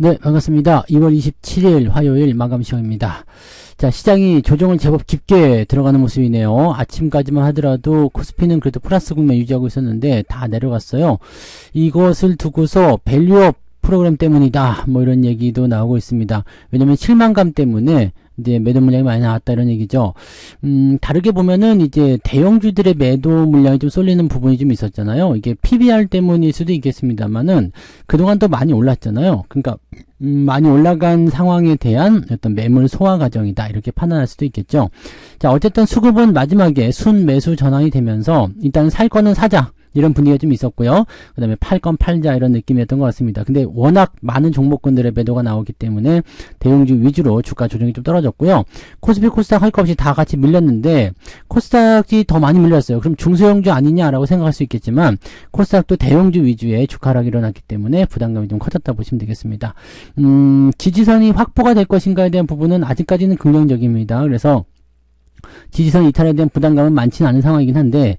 네, 반갑습니다. 2월 27일 화요일 마감 시간입니다. 자, 시장이 조정을 제법 깊게 들어가는 모습이네요. 아침까지만 하더라도 코스피는 그래도 플러스 국면 유지하고 있었는데 다 내려갔어요. 이것을 두고서 밸류업 프로그램 때문이다, 뭐 이런 얘기도 나오고 있습니다. 왜냐면 실망감 때문에 이제 매도 물량이 많이 나왔다, 이런 얘기죠. 다르게 보면은 이제 대형주들의 매도 물량이 좀 쏠리는 부분이 좀 있었잖아요. 이게 PBR 때문일 수도 있겠습니다만은 그동안 또 많이 올랐잖아요. 그러니까 많이 올라간 상황에 대한 어떤 매물 소화 과정이다, 이렇게 판단할 수도 있겠죠. 자, 어쨌든 수급은 마지막에 순 매수 전환이 되면서 일단 살 거는 사자, 이런 분위기가 좀 있었고요. 그 다음에 팔 건 팔자, 이런 느낌이었던 것 같습니다. 근데 워낙 많은 종목군들의 매도가 나오기 때문에 대형주 위주로 주가 조정이 좀 떨어졌고요. 코스피, 코스닥 할 것 없이 다 같이 밀렸는데 코스닥이 더 많이 밀렸어요. 그럼 중소형주 아니냐라고 생각할 수 있겠지만 코스닥도 대형주 위주의 주가 하락이 일어났기 때문에 부담감이 좀 커졌다 보시면 되겠습니다. 지지선이 확보가 될 것인가에 대한 부분은 아직까지는 긍정적입니다. 그래서 지지선 이탈에 대한 부담감은 많지는 않은 상황이긴 한데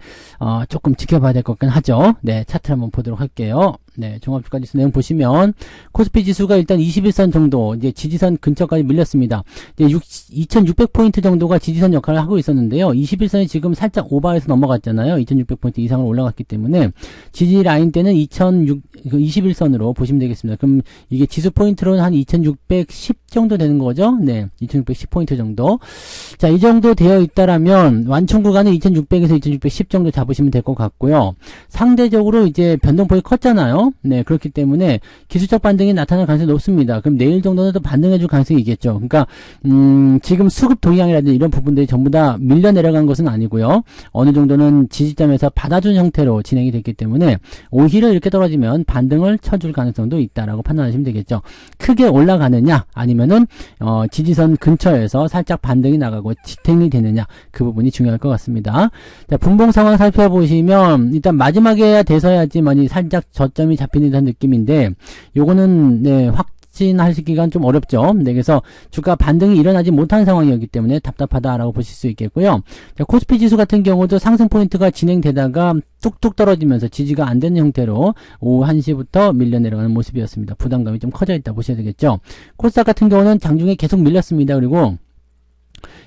조금 지켜봐야 될 것 같긴 하죠. 네, 차트를 한번 보도록 할게요. 네, 종합주가지수 내용 보시면 코스피 지수가 일단 21선 정도, 이제 지지선 근처까지 밀렸습니다. 이제 2600포인트 정도가 지지선 역할을 하고 있었는데요. 21선이 지금 살짝 오버해서 넘어갔잖아요. 2600포인트 이상으로 올라갔기 때문에 지지 라인 때는 21선으로 보시면 되겠습니다. 그럼 이게 지수 포인트로는 한 2610 정도 되는 거죠. 네, 2610포인트 정도. 자, 이 정도 되어 있다라면 완충 구간은 2600에서 2610 정도 잡으시면 될 것 같고요. 상대적으로 이제 변동폭이 컸잖아요. 네, 그렇기 때문에 기술적 반등이 나타날 가능성이 높습니다. 그럼 내일 정도는 또 반등해줄 가능성이 있겠죠. 그러니까 지금 수급 동향이라든지 이런 부분들이 전부 다 밀려 내려간 것은 아니고요. 어느 정도는 지지점에서 받아준 형태로 진행이 됐기 때문에 오히려 이렇게 떨어지면 반등을 쳐줄 가능성도 있다라고 판단하시면 되겠죠. 크게 올라가느냐 아니면은 지지선 근처에서 살짝 반등이 나가고 지탱이 되느냐, 그 부분이 중요할 것 같습니다. 자, 분봉 상황 살펴보시면 일단 마지막에 돼서야지만이 살짝 저점이 잡히는 듯한 느낌인데 요거는 네, 확진하시기가 좀 어렵죠. 네, 그래서 주가 반등이 일어나지 못한 상황이었기 때문에 답답하다라고 보실 수 있겠고요. 자, 코스피 지수 같은 경우도 상승 포인트가 진행되다가 뚝뚝 떨어지면서 지지가 안 되는 형태로 오후 1시부터 밀려 내려가는 모습이었습니다. 부담감이 좀 커져 있다 보셔야 되겠죠. 코스닥 같은 경우는 장중에 계속 밀렸습니다. 그리고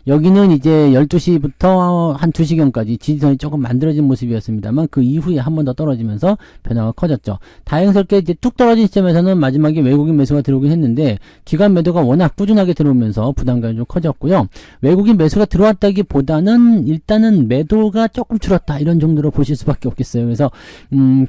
여기는 이제 12시부터 한 2시경까지 지지선이 조금 만들어진 모습이었습니다만 그 이후에 한 번 더 떨어지면서 변화가 커졌죠. 다행스럽게 이제 뚝 떨어진 시점에서는 마지막에 외국인 매수가 들어오긴 했는데 기관 매도가 워낙 꾸준하게 들어오면서 부담감이 좀 커졌고요. 외국인 매수가 들어왔다기보다는 일단은 매도가 조금 줄었다, 이런 정도로 보실 수밖에 없겠어요. 그래서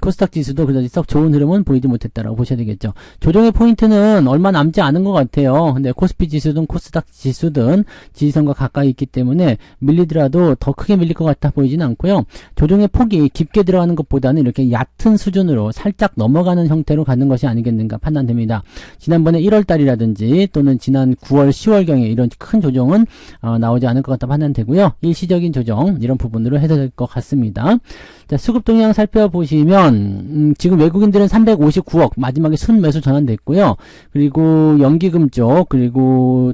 코스닥 지수도 그다지 썩 좋은 흐름은 보이지 못했다라고 보셔야 되겠죠. 조정의 포인트는 얼마 남지 않은 것 같아요. 근데 코스피 지수든 코스닥 지수든 지지선과 가까이 있기 때문에 밀리더라도 더 크게 밀릴 것 같아 보이지는 않고요. 조정의 폭이 깊게 들어가는 것보다는 이렇게 얕은 수준으로 살짝 넘어가는 형태로 가는 것이 아니겠는가 판단됩니다. 지난번에 1월달이라든지 또는 지난 9월, 10월경에 이런 큰 조정은 나오지 않을 것 같다 판단되고요. 일시적인 조정, 이런 부분으로 해석될 것 같습니다. 자, 수급 동향 살펴보시면 지금 외국인들은 359억 마지막에 순매수 전환됐고요. 그리고 연기금 쪽, 그리고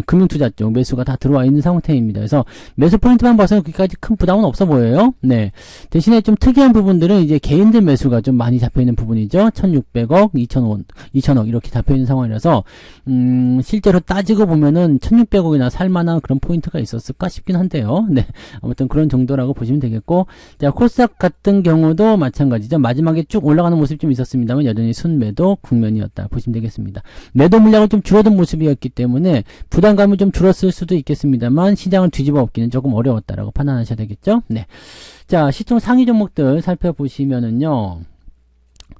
금융투자 쪽 매수가 다 들어와 있는 상태입니다. 그래서 매수 포인트만 봐서는 그렇게까지 큰 부담은 없어 보여요. 네, 대신에 좀 특이한 부분들은 이제 개인들 매수가 좀 많이 잡혀있는 부분이죠. 1600억, 2000억 이렇게 잡혀있는 상황이라서 실제로 따지고 보면은 1600억이나 살만한 그런 포인트가 있었을까 싶긴 한데요. 네, 아무튼 그런 정도라고 보시면 되겠고, 자, 코스닥 같은 경우도 마찬가지죠. 마지막에 쭉 올라가는 모습이 좀 있었습니다만 여전히 순매도 국면이었다 보시면 되겠습니다. 매도 물량은 좀 줄어든 모습이었기 때문에 부담감이 좀 줄었을 수도 있겠습니다만 시장을 뒤집어 엎기는 조금 어려웠다라고 판단하셔야 되겠죠. 네, 자, 시총 상위 종목들 살펴보시면은요,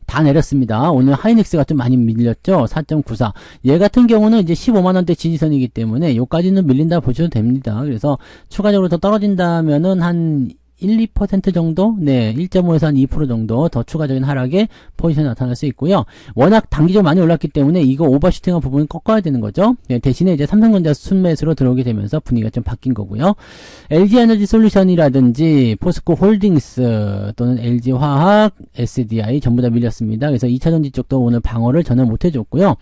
다 내렸습니다. 오늘 하이닉스가 좀 많이 밀렸죠. 4.94. 얘 같은 경우는 이제 15만원대 지지선이기 때문에 요까지는 밀린다 보셔도 됩니다. 그래서 추가적으로 더 떨어진다면은 한 1, 2% 정도? 네, 1.5에서 한 2% 정도 더 추가적인 하락에 포지션이 나타날 수 있고요. 워낙 단기적으로 많이 올랐기 때문에 이거 오버슈팅한 부분은 꺾어야 되는 거죠. 네, 대신에 이제 삼성전자 순매수로 들어오게 되면서 분위기가 좀 바뀐 거고요. LG에너지 솔루션이라든지 포스코 홀딩스 또는 LG화학, SDI 전부 다 밀렸습니다. 그래서 2차전지 쪽도 오늘 방어를 전혀 못 해줬고요.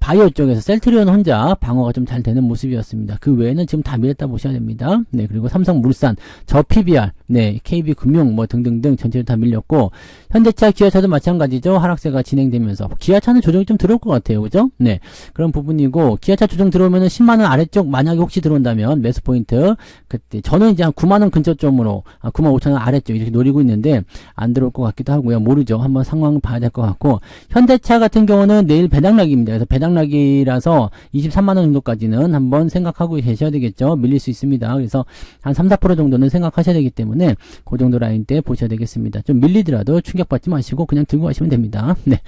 바이오 쪽에서 셀트리온 혼자 방어가 좀 잘 되는 모습이었습니다. 그 외에는 지금 다 밀렸다 보셔야 됩니다. 네, 그리고 삼성물산, 저 PBR, 네, KB금융 뭐 등등등 전체로 다 밀렸고, 현대차, 기아차도 마찬가지죠. 하락세가 진행되면서 기아차는 조정이 좀 들어올 것 같아요, 그죠? 네, 그런 부분이고, 기아차 조정 들어오면은 10만 원 아래쪽 만약에 혹시 들어온다면 매수 포인트 그때 저는 이제 한 9만 원 근처점으로 9만 5천 원 아래쪽 이렇게 노리고 있는데 안 들어올 것 같기도 하고요. 모르죠. 한번 상황을 봐야 될 것 같고, 현대차 같은 경우는 내일 배당락입니다. 그래서 배당락이라서 23만 원 정도까지는 한번 생각하고 계셔야 되겠죠. 밀릴 수 있습니다. 그래서 한 3, 4% 정도는 생각하셔야 되기 때문에 그 정도 라인 때 보셔야 되겠습니다. 좀 밀리더라도 충격받지 마시고 그냥 들고 가시면 됩니다. 네.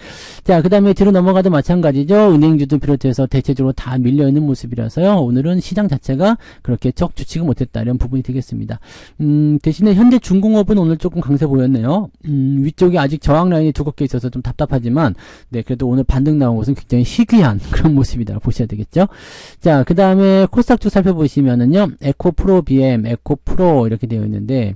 자, 그 다음에 뒤로 넘어가도 마찬가지죠. 은행주도 비롯해서 대체적으로 다 밀려있는 모습이라서요. 오늘은 시장 자체가 그렇게 적 좋지가 못했다 이런 부분이 되겠습니다. 대신에 현대중공업은 오늘 조금 강세 보였네요. 위쪽에 아직 저항 라인이 두껍게 있어서 좀 답답하지만 네, 그래도 오늘 반등 나온 것은 굉장히 희귀한 그런 모습이다 보셔야 되겠죠. 자, 그 다음에 코스닥 살펴보시면은요, 에코프로 BM, 에코프로 이렇게 되어 있는데,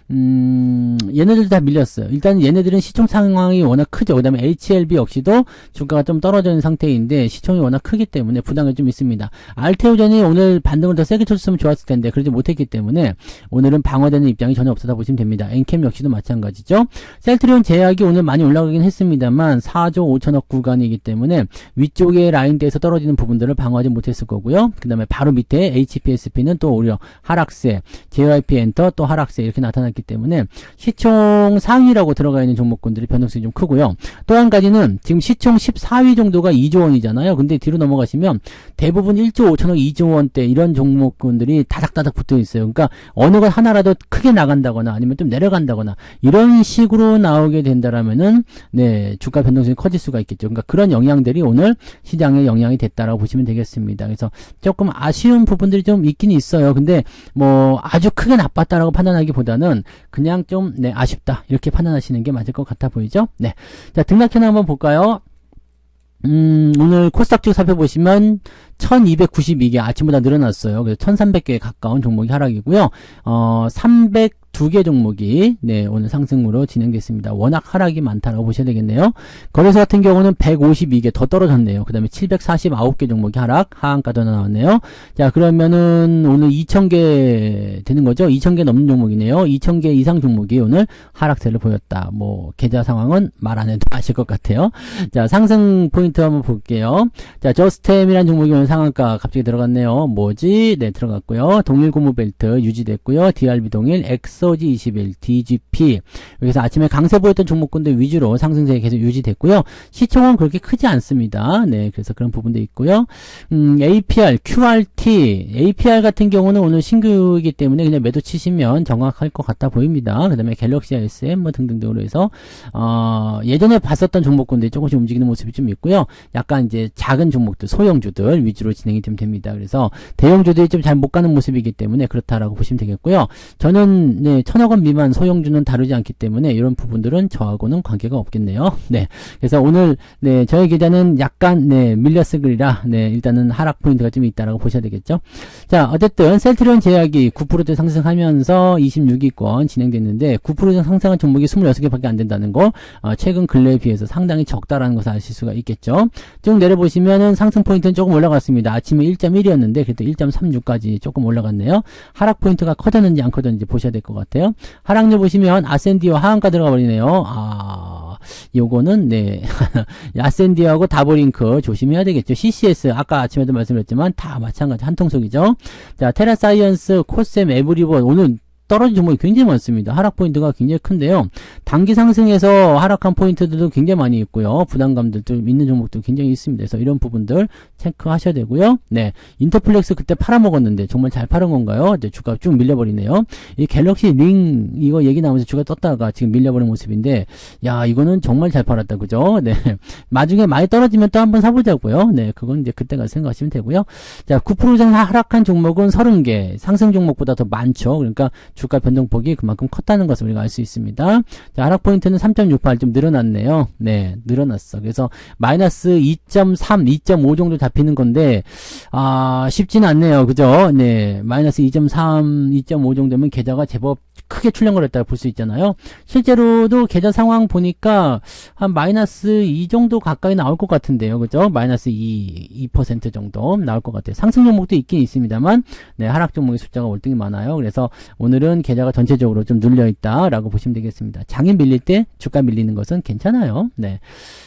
얘네들 다 밀렸어요. 일단 얘네들은 시총 상황이 워낙 크죠. 그 다음에 HLB 역시도 주가가 좀 떨어져 있는 상태인데 시총이 워낙 크기 때문에 부담이 좀 있습니다. 알테오전이 오늘 반등을 더 세게 쳤으면 좋았을 텐데 그러지 못했기 때문에 오늘은 방어되는 입장이 전혀 없었다 보시면 됩니다. 엔캠 역시도 마찬가지죠. 셀트리온 제약이 오늘 많이 올라가긴 했습니다만 4조 5천억 구간이기 때문에 위쪽에 라인대에서 떨어지는 부분들을 방어하지 못했을 거고요. 그 다음에 바로 밑에 HPSP는 또 오히려 하락세, JYP 엔터 또 하락세 이렇게 나타났기 때문에 시총 상위라고 들어가 있는 종목군들이 변동성이 좀 크고요. 또 한 가지는 지금 시총 14위 정도가 2조 원이잖아요. 근데 뒤로 넘어가시면 대부분 1조 5천억 2조 원대 이런 종목군들이 다닥다닥 붙어 있어요. 그러니까 어느 것 하나라도 크게 나간다거나 아니면 좀 내려간다거나 이런 식으로 나오게 된다라면은 네, 주가 변동성이 커질 수가 있겠죠. 그러니까 그런 영향들이 오늘 시장에 영향이 됐다라고 보시면 되겠습니다. 그래서 조금 아쉬운 부분들이 좀 있긴 있어요. 근데 뭐 아주 크게 나빴다라고 판단하기보다는 그냥 좀 네, 아쉽다 이렇게 판단하시는 게 맞을 것 같아 보이죠? 네, 자 등락현황 한번 볼까요? 오늘 코스닥 살펴보시면 1292개 아침보다 늘어났어요. 그래서 1300개에 가까운 종목이 하락이고요. 302개 종목이 네, 오늘 상승으로 진행됐습니다. 워낙 하락이 많다라고 보셔야 되겠네요. 거래소 같은 경우는 152개 더 떨어졌네요. 그 다음에 749개 종목이 하한가도 나왔네요. 자, 그러면은 오늘 2000개 되는 거죠? 2000개 넘는 종목이네요. 2000개 이상 종목이 오늘 하락세를 보였다. 뭐 계좌 상황은 말 안 해도 아실 것 같아요. 자, 상승 포인트 한번 볼게요. 자, 저스템이라는 종목이 오늘 상한가 갑자기 들어갔네요. 뭐지? 네, 들어갔고요. 동일 고무벨트 유지됐고요. DRB 동일, 엑소지 21, DGP. 여기서 아침에 강세 보였던 종목군들 위주로 상승세가 계속 유지됐고요. 시총은 그렇게 크지 않습니다. 네, 그래서 그런 부분도 있고요. APR, QRT, APR 같은 경우는 오늘 신규이기 때문에 그냥 매도 치시면 정확할 것 같아 보입니다. 그 다음에 갤럭시 SM 뭐 등등등으로 해서 예전에 봤었던 종목군들이 조금씩 움직이는 모습이 좀 있고요. 약간 이제 작은 종목들, 소형주들 위주로 진행이 좀 됩니다. 그래서 대형주들이 좀 잘 못 가는 모습이기 때문에 그렇다라고 보시면 되겠고요. 저는 네, 1000억 원 미만 소형주는 다루지 않기 때문에 이런 부분들은 저하고는 관계가 없겠네요. 네, 그래서 오늘 네, 저희 계좌는 약간 네, 밀렸으리라 네, 일단은 하락 포인트가 좀 있다라고 보셔야 되겠죠. 자, 어쨌든 셀트리온 제약이 9% 상승하면서 26위권 진행됐는데 9% 상승한 종목이 26개밖에 안 된다는 거 최근 근래에 비해서 상당히 적다라는 것을 아실 수가 있겠죠. 쭉 내려보시면은 상승 포인트는 조금 올라갔습니다. 아침에 1.1이었는데 그래도 1.36까지 조금 올라갔네요. 하락 포인트가 커졌는지 안 커졌는지 보셔야 될 것 같아요. 하락률 보시면 아센디와 하한가 들어가 버리네요. 요거는 네 아센디하고 다보링크 조심해야 되겠죠. CCS 아까 아침에도 말씀드렸지만 다 마찬가지 한통속이죠. 자, 테라사이언스, 코셈, 에브리본 오늘 떨어진 종목이 굉장히 많습니다. 하락 포인트가 굉장히 큰데요. 단기 상승에서 하락한 포인트들도 굉장히 많이 있고요. 부담감들도 있는 종목도 굉장히 있습니다. 그래서 이런 부분들 체크하셔야 되고요. 네, 인터플렉스 그때 팔아먹었는데 정말 잘 팔은 건가요? 이제 주가 쭉 밀려버리네요. 이 갤럭시 링 이거 얘기 나오면서 주가 떴다가 지금 밀려버린 모습인데 야, 이거는 정말 잘 팔았다. 그죠? 네, 나중에 많이 떨어지면 또 한번 사보자고요. 네, 그건 이제 그때 가서 생각하시면 되고요. 자, 9% 이상 하락한 종목은 30개, 상승 종목보다 더 많죠. 그러니까 주가 변동폭이 그만큼 컸다는 것을 우리가 알 수 있습니다. 자, 하락 포인트는 3.68 좀 늘어났네요. 네, 늘어났어. 그래서 마이너스 2.3, 2.5 정도 잡히는 건데 쉽지는 않네요. 그죠? 네, 마이너스 2.3, 2.5 정도면 계좌가 제법 크게 출렁거렸다고 볼 수 있잖아요. 실제로도 계좌 상황 보니까 한 마이너스 2 정도 가까이 나올 것 같은데요. 그죠? 마이너스 2% 정도 나올 것 같아요. 상승 종목도 있긴 있습니다만, 네, 하락 종목의 숫자가 월등히 많아요. 그래서 오늘은 계좌가 전체적으로 좀 눌려있다라고 보시면 되겠습니다. 장이 밀릴 때 주가 밀리는 것은 괜찮아요. 네.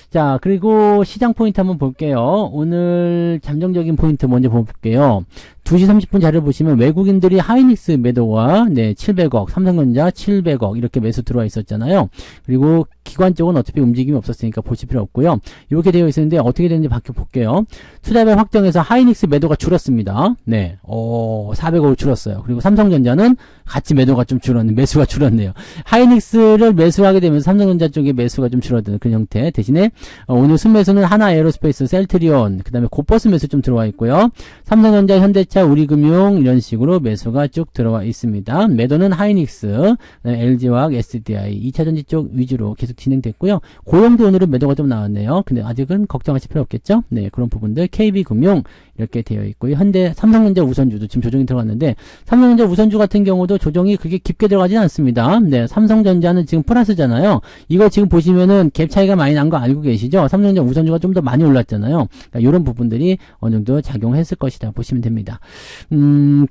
자, 그리고 시장 포인트 한번 볼게요. 오늘 잠정적인 포인트 먼저 볼게요. 2시 30분 자료를 보시면 외국인들이 하이닉스 매도와 700억, 삼성전자 700억 이렇게 매수 들어와 있었잖아요. 그리고 기관 쪽은 어차피 움직임이 없었으니까 보실 필요 없고요. 이렇게 되어 있었는데 어떻게 되는지 밖에 볼게요. 투자별 확정해서 하이닉스 매도가 줄었습니다. 네, 400억을 줄었어요. 그리고 삼성전자는 같이 매도가 좀 줄었네, 매수가 줄었네요. 하이닉스를 매수하게 되면서 삼성전자 쪽에 매수가 좀 줄어드는 그런 형태. 대신에 오늘 순매수는 하나 에어로스페이스, 셀트리온, 그 다음에 고버스 매수 좀 들어와 있고요. 삼성전자, 현대차, 우리금융 이런 식으로 매수가 쭉 들어와 있습니다. 매도는 하이닉스, LG화학, SDI, 2차전지 쪽 위주로 계속 진행됐고요. 고용도 오늘은 매도가 좀 나왔네요. 근데 아직은 걱정하실 필요 없겠죠? 네, 그런 부분들 KB금융 이렇게 되어 있고요. 현대, 삼성전자 우선주도 지금 조정이 들어갔는데 삼성전자 우선주 같은 경우도 조정이 그렇게 깊게 들어가지는 않습니다. 네, 삼성전자는 지금 플러스잖아요. 이거 지금 보시면은 갭 차이가 많이 난 거 알고 계시죠? 삼성전자 우선주가 좀 더 많이 올랐잖아요. 그러니까 이런 부분들이 어느 정도 작용했을 것이다 보시면 됩니다.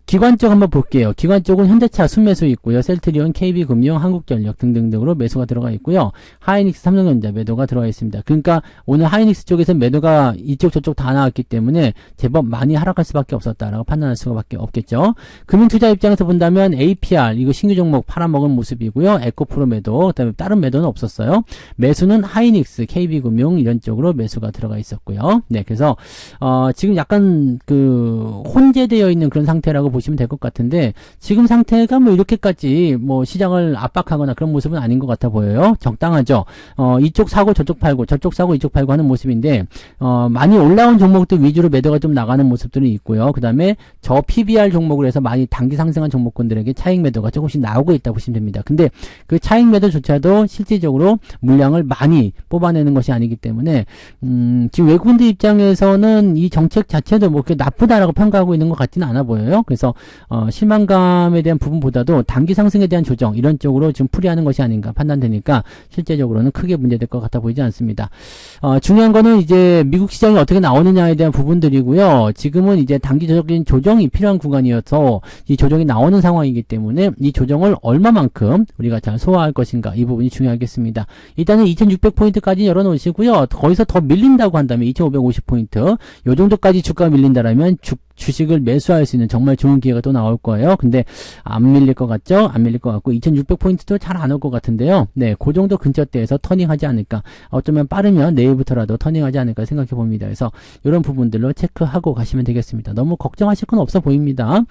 기관 쪽 한번 볼게요. 기관 쪽은 현대차 순매수 있고요. 셀트리온, KB금융, 한국전력 등등등으로 매수가 들어가 있고요. 하이닉스, 삼성전자 매도가 들어가 있습니다. 그러니까 오늘 하이닉스 쪽에서 매도가 이쪽 저쪽 다 나왔기 때문에 제법 많이 하락할 수밖에 없었다라고 판단할 수밖에 없겠죠. 금융투자 입장에서 본다면 APR 이거 신규 종목 팔아먹은 모습이고요. 에코프로 매도, 그다음에 다른 매도는 없었어요. 매수는 하이닉스, KB금융 이런 쪽으로 매수가 들어가 있었고요. 네, 그래서 지금 약간 그 혼재되어 있는 그런 상태라고 보시면 될 것 같은데 지금 상태가 뭐 이렇게까지 뭐 시장을 압박하거나 그런 모습은 아닌 것 같아 보여요. 적당하죠. 이쪽 사고 저쪽 팔고 저쪽 사고 이쪽 팔고 하는 모습인데 많이 올라온 종목들 위주로 매도가 좀 나가는 모습들이 있고요. 그 다음에 저 PBR 종목을 해서 많이 단기 상승한 종목군들에게 차익 매도가 조금씩 나오고 있다고 보시면 됩니다. 근데 그 차익 매도조차도 실질적으로 물량을 많이 뽑아내는 것이 아니기 때문에 지금 외국인들 입장에서는 이 정책 자체도 뭐 그렇게 나쁘다라고 평가하고 있는 것 같지는 않아 보여요. 그래서 실망감에 대한 부분보다도 단기 상승에 대한 조정 이런 쪽으로 지금 풀이하는 것이 아닌가 판단되니까 실제적으로는 크게 문제될 것 같아 보이지 않습니다. 중요한 거는 이제 미국 시장이 어떻게 나오느냐에 대한 부분들이고요. 지금은 이제 단기적인 조정이 필요한 구간이어서 이 조정이 나오는 상황이기 때문에 이 조정을 얼마만큼 우리가 잘 소화할 것인가 이 부분이 중요하겠습니다. 일단은 2600포인트까지 열어놓으시고요. 거기서 더 밀린다고 한다면 2550포인트 요 정도까지 주가가 밀린다라면 주식을 매수할 수 있는 정말 좋은 기회가 또 나올 거예요. 근데 안 밀릴 것 같죠? 안 밀릴 것 같고 2600포인트도 잘 안 올 것 같은데요. 네, 그 정도 근처대에서 터닝하지 않을까. 어쩌면 빠르면 내일부터라도 터닝하지 않을까 생각해 봅니다. 그래서 이런 부분들로 체크하고 가시면 되겠습니다. 너무 걱정하실 건 없어 보입니다.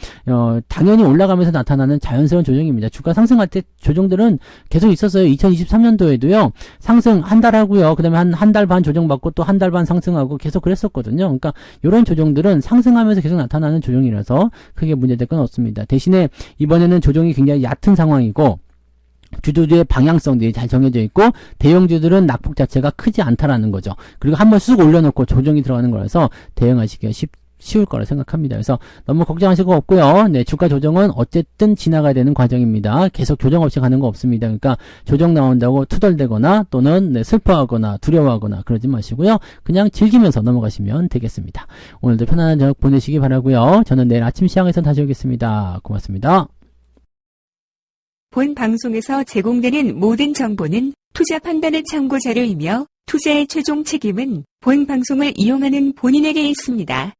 당연히 올라가면서 나타나는 자연스러운 조정입니다. 주가 상승할 때 조정들은 계속 있었어요. 2023년도에도요. 상승 한 달 하고요. 그 다음에 한 달 반 조정받고 또 한 달 반 상승하고 계속 그랬었거든요. 그러니까 이런 조정들은 상승하면서 계속 나타나는 조정이라서 크게 문제될 건 없습니다. 대신에 이번에는 조정이 굉장히 얕은 상황이고 주주들의 방향성들이 잘 정해져 있고 대형주들은 낙폭 자체가 크지 않다라는 거죠. 그리고 한번 쑥 올려놓고 조정이 들어가는 거라서 대응하시기가 쉬울 거라 생각합니다. 그래서 너무 걱정하실 거 없고요. 네, 주가 조정은 어쨌든 지나가야 되는 과정입니다. 계속 조정 없이 가는 거 없습니다. 그러니까 조정 나온다고 투덜대거나 또는 슬퍼하거나 두려워하거나 그러지 마시고요. 그냥 즐기면서 넘어가시면 되겠습니다. 오늘도 편안한 저녁 보내시기 바라고요. 저는 내일 아침 시황에서 다시 오겠습니다. 고맙습니다. 본 방송에서 제공되는 모든 정보는 투자 판단의 참고 자료이며 투자의 최종 책임은 본 방송을 이용하는 본인에게 있습니다.